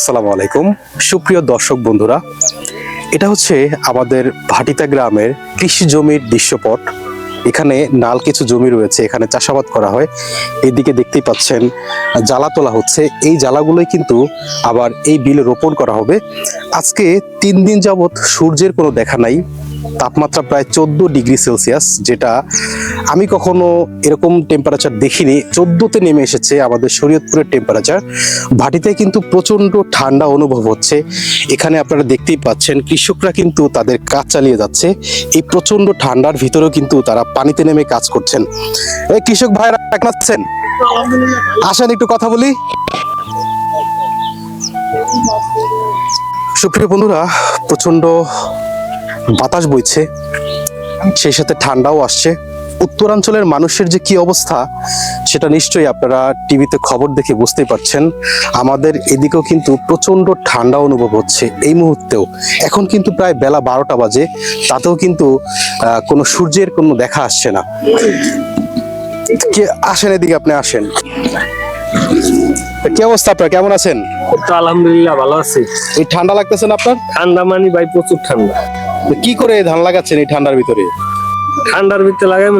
আসসালামু আলাইকুম সুপ্রিয় দর্শক বন্ধুরা, এটা হচ্ছে আমাদের ভাটিতা গ্রামের কৃষি জমির দৃশ্যপট। এখানে নাল কিছু জমি রয়েছে, এখানে চাষাবাদ করা হয়। এদিকে দেখতেই পাচ্ছেন জ্বালা তোলা হচ্ছে, এই জ্বালাগুলোই কিন্তু আবার এই বিলে রোপণ করা হবে। আজকে 3 দিন যাবৎ সূর্যের কোনো দেখা নাই, তাপমাত্রা প্রায় 14 ডিগ্রি সেলসিয়াস, যেটা আমি কখনো এরকম টেম্পারেচার দেখিনি। 14তে নেমে এসেছে আমাদের শরীয়তপুরের টেম্পারেচার। ভাটিতে কিন্তু প্রচন্ড ঠান্ডা অনুভব হচ্ছে। এখানে আপনারা দেখতেই পাচ্ছেন কৃষকরা কিন্তু তাদের কাজ চালিয়ে যাচ্ছে। এই প্রচন্ড ঠান্ডার ভিতরেও কিন্তু তারা পানিতে নেমে কাজ করছেন। এই কৃষক ভাইরা কেমন আছেন? আসেন একটু কথা বলি। সুপ্রিয় বন্ধুরা, প্রচন্ড বাতাস বইছে, সেই সাথে ঠান্ডাও আসছে। উত্তরাঞ্চলের মানুষের যে কি অবস্থা সেটা নিশ্চয়ই আপনারা টিভিতে খবর দেখে বুঝতেই পারছেন। আমাদের এদিকেও কিন্তু প্রচন্ড ঠান্ডা অনুভব হচ্ছে এই মুহূর্তেও। এখন কিন্তু প্রায় বেলা 12টা বাজে, তাতেও কিন্তু কোনো সূর্যের কোনো দেখা আসছে না। কে আসেন এদিকে, আপনি আসেন। কি অবস্থা আপনার, কেমন আছেন? আলহামদুলিল্লাহ ভালো আছি। এই ঠান্ডা লাগতেছে না আপনার? ঠান্ডা মানি ভাই প্রচুর ঠান্ডা। কি করে ধান লাগাচ্ছেন এই ঠান্ডার ভিতরে? ঠান্ডার ভিতরে লাগাই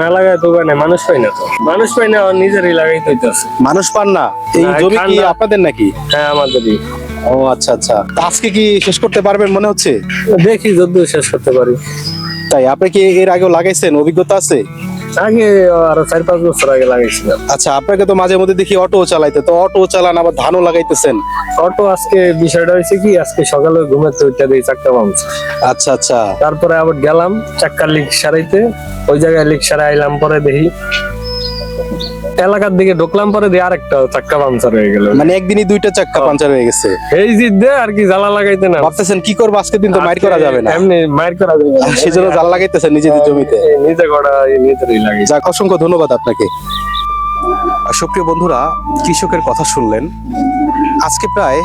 না লাগাই তো না, মানুষ পাই না, তো মানুষ পাই না, নিজেরই লাগাইতে হইতেছে। মানুষ পান না? এই না, জমি কি ঠান্ডা- আপনাদের নাকি? হ্যাঁ আমাদেরই। ও আচ্ছা আচ্ছা, তা আজকে কি শেষ করতে পারবেন মনে হচ্ছে? দেখি যদিও শেষ করতে পারি। তাই আপনি কি এর আগেও লাগাইছেন, অভিজ্ঞতা আছে? আগে আরো 4-5 বছর আগে লাগাইছিলাম। আচ্ছা, আপনাকে তো মাঝে মধ্যে দেখি অটো চালাইতে, তো অটো চালান আবার ধানও লাগাইতেছেন। অটো আজকে বিষয়টা হয়েছে কি, আজকে সকালে ঘুমাতে উঠতে দিই চাক্কা পামছে। আচ্ছা আচ্ছা, তারপরে আবার গেলাম চাক্কা লিক সারাইতে, ওই জায়গায় লিক সারাই আইলাম, পরে দেখি এলাকার দিকে ঢুকলাম, পরে দিয়ে আরেকটা চাক্কা পাংচার হয়ে গেল। মানে একদিনই 2টা চাক্কা পাঞ্চার হয়ে গেছে। এই জিদ্দে আর কি জ্বালা লাগাইতে না, ভাবতেছেন কি করবো, আজকে দিন তো মাইর করা যাবে না, এমনি মাইর করা যাবে না। সেজন্য জাল লাগাইতেছেন নিজেদের জমিতে। নিজে গড়া নিজেরই লাগে। যাক, অসংখ্য ধন্যবাদ আপনাকে। সুপ্রিয় বন্ধুরা, কৃষকের কথা শুনলেন। আজকে প্রায়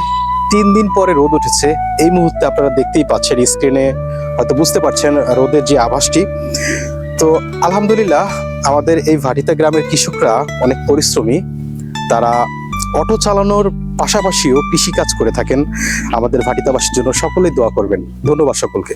3 দিন পরে রোদ উঠেছে। এই মুহূর্তে আপনারা দেখতেই পাচ্ছেন, স্ক্রিনে হয়তো বুঝতে পারছেন রোদের যে আভাসটি। তো আলহামদুলিল্লাহ, আমাদের এই ভাটিতা গ্রামের কৃষকরা অনেক পরিশ্রমী। তারা অটো চালানোর পাশাপাশিও কৃষিকাজ করে থাকেন। আমাদের ভাটিতাবাসীর জন্য সকলেই দোয়া করবেন। ধন্যবাদ সকলকে।